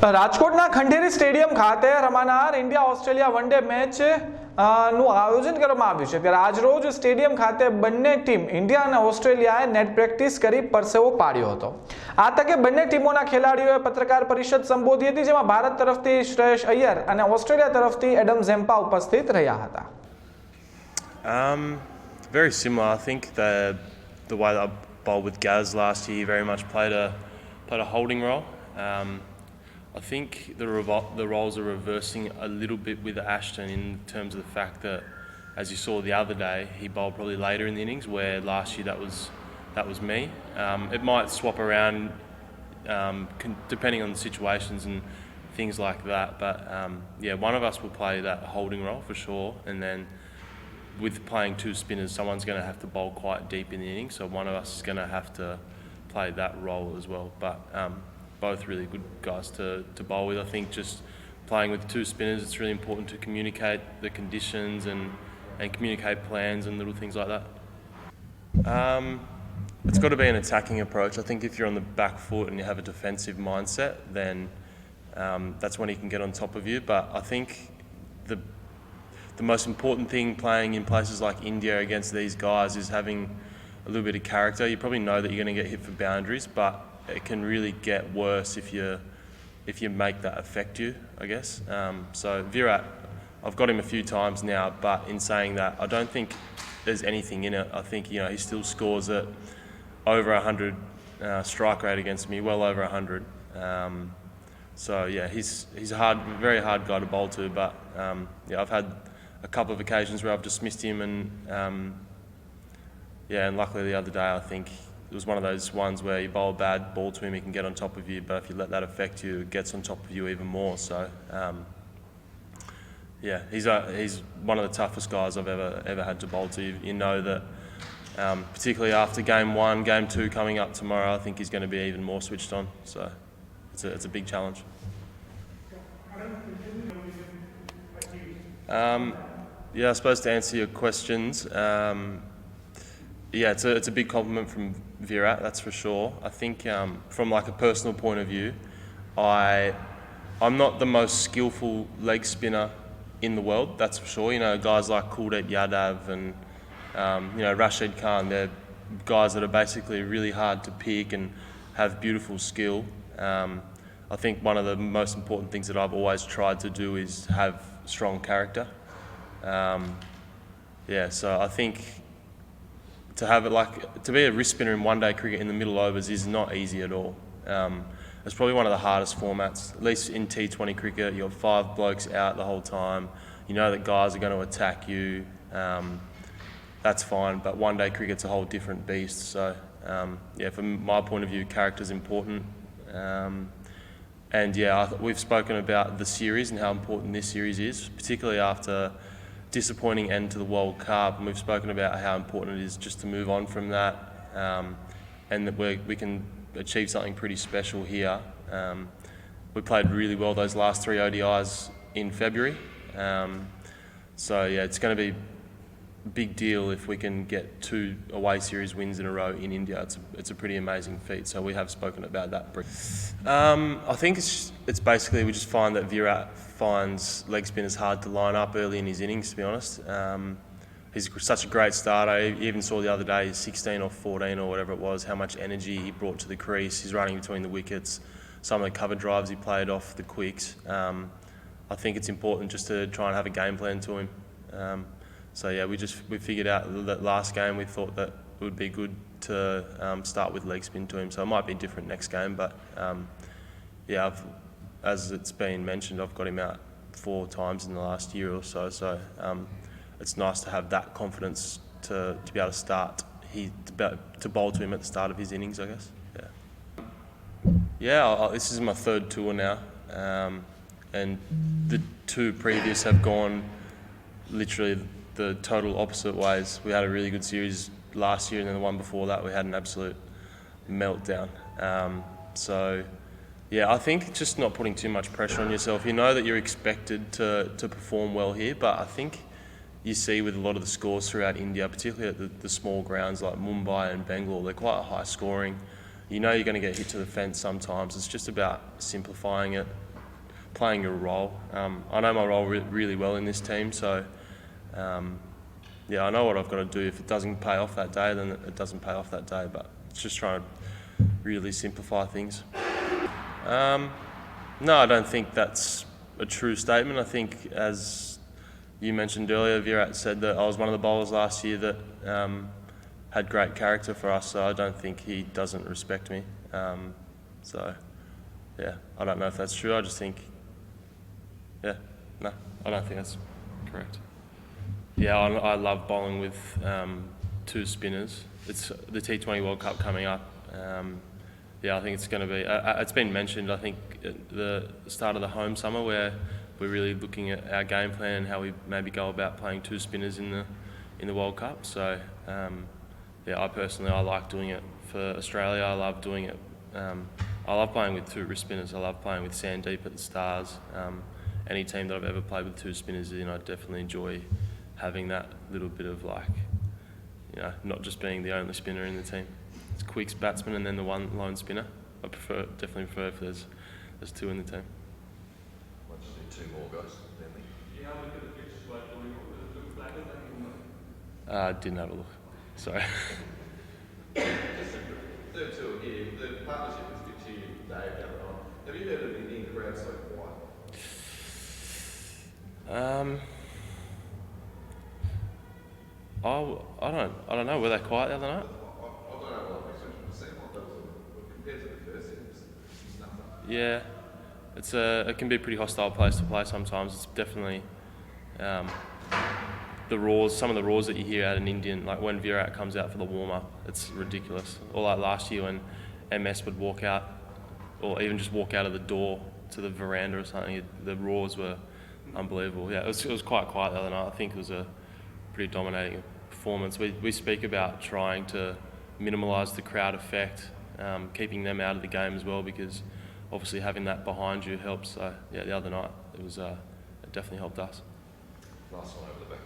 રાજકોટના ખંડેરી સ્ટેડિયમ ખાતે રમાનાર India Australia one day match નું આયોજન કરવામાં આવ્યું છે ત્યારે આજરોજ સ્ટેડિયમ ખાતે બંને ટીમ ઇન્ડિયા અને ઓસ્ટ્રેલિયાએ નેટ પ્રેક્ટિસ કરી પરસેવો પાડ્યો હતો। આ તકે બંને ટીમોના ખેલાડીઓએ પત્રકાર પરિષદ સંબોધી હતી જેમાં ભારત તરફથી શ્રેયસ અય્યર અને ઓસ્ટ્રેલિયા તરફથી એડમ ઝેમ્પા ઉપસ્થિત રહ્યા હતા। Very similar. I think the way that I bowled with Gaz last year very much played a holding role. I think the roles are reversing a little bit with Ashton in terms of the fact that, as you saw the other day, he bowled probably later in the innings, where last year that was me. It might swap around depending on the situations and things like that, but yeah, one of us will play that holding role for sure, and then with playing two spinners, someone's going to have to bowl quite deep in the innings, so one of us is going to have to play that role as well. But both really good guys to bowl with. I think just playing with two spinners, it's really important to communicate the conditions and communicate plans and little things like that. It's got to be an attacking approach. I think if you're on the back foot and you have a defensive mindset, then that's when he can get on top of you. But I think the most important thing playing in places like India against these guys is having a little bit of character. You probably know that you're going to get hit for boundaries, but it can really get worse if you make that affect you, I guess. So Virat, I've got him a few times now, but in saying that, I don't think there's anything in it. I think he still scores at over 100 strike rate against me, well over 100. So yeah, he's a very hard guy to bowl to. But yeah, I've had a couple of occasions where I've dismissed him, and yeah, and luckily the other day I think it was one of those ones where you bowl a bad ball to him, he can get on top of you, but if you let that affect you, it gets on top of you even more. So yeah, he's one of the toughest guys I've ever had to bowl to. You know that particularly after game 1, game 2 coming up tomorrow, I think he's going to be even more switched on. So it's a big challenge. Yeah, I suppose to answer your questions, yeah, it's a big compliment from Virat, that's for sure. I think from like a personal point of view, I'm not the most skillful leg spinner in the world, that's for sure. Guys like Kuldeep Yadav and Rashid Khan, they're guys that are basically really hard to pick and have beautiful skill. I think one of the most important things that I've always tried to do is have strong character. Yeah, so I think to have it to be a wrist spinner in one-day cricket in the middle overs is not easy at all. It's probably one of the hardest formats, at least in T20 cricket. You've got 5 blokes out the whole time. You know that guys are going to attack you. That's fine, but one-day cricket's a whole different beast. So yeah, from my point of view, character's important. And yeah, we've spoken about the series and how important this series is, particularly after disappointing end to the World Cup, and we've spoken about how important it is just to move on from that, and that we can achieve something pretty special here. We played really well those last 3 ODIs in February, so yeah, it's going to be a big deal if we can get 2 away series wins in a row in India. It's a pretty amazing feat, so we have spoken about that briefly. I think it's basically we just find that Virat finds leg spinners hard to line up early in his innings, to be honest. He's such a great starter. You even saw the other day, 16 or 14 or whatever it was, how much energy he brought to the crease. He's running between the wickets. Some of the cover drives he played off the quicks. I think it's important just to try and have a game plan to him. So yeah, we figured out that last game we thought that it would be good to start with leg spin to him. So it might be different next game, but yeah, as it's been mentioned, I've got him out 4 times in the last year or so. So it's nice to have that confidence to be able to start. To bowl to him at the start of his innings, I guess. Yeah, this is my 3rd tour now, and the 2 previous have gone literally the total opposite ways. We had a really good series last year, and then the one before that we had an absolute meltdown. So yeah, I think just not putting too much pressure on yourself. You know that you're expected to perform well here, but I think you see with a lot of the scores throughout India, particularly at the small grounds like Mumbai and Bangalore, they're quite high scoring. You know you're going to get hit to the fence sometimes. It's just about simplifying it, playing your role. I know my role really well in this team, so yeah, I know what I've got to do. If it doesn't pay off that day, then it doesn't pay off that day, but it's just trying to really simplify things. No, I don't think that's a true statement. I think, as you mentioned earlier, Virat said that I was one of the bowlers last year that had great character for us, so I don't think he doesn't respect me. So, yeah, I don't know if that's true. I just think, yeah, no, I don't think that's correct. Yeah, I love bowling with two spinners. It's the T20 World Cup coming up. Yeah, I think it's going to be. It's been mentioned, I think, at the start of the home summer, where we're really looking at our game plan and how we maybe go about playing two spinners in the World Cup. So, yeah, I like doing it for Australia. I love doing it. I love playing with two wrist spinners. I love playing with Sandeep at the Stars. Any team that I've ever played with two spinners in, I definitely enjoy having that little bit of, like, you know, not just being the only spinner in the team. It's Quick's batsman and then the one lone spinner. I definitely prefer if there's two in the team. Might just need two more guys. Didn't have a look. Sorry. Just the two here, the partnership with Fitchy and Dave the other night. Have you heard of an Indian crowd so quiet? I don't know. Were they quiet the other night? I don't know what it seemed like that was compared to the first innings. It's nothing. Yeah, it can be a pretty hostile place to play sometimes. It's definitely the roars. Some of the roars that you hear out in Indian, like when Virat comes out for the warm up, it's ridiculous. Or like last year when MS would walk out, or even just walk out of the door to the veranda or something, the roars were unbelievable. Yeah, it was quite quiet the other night. I think it was a pretty dominating performance. We speak about trying to minimalise the crowd effect, keeping them out of the game as well, because obviously having that behind you helps. So yeah, the other night it definitely helped us. Last one over the back.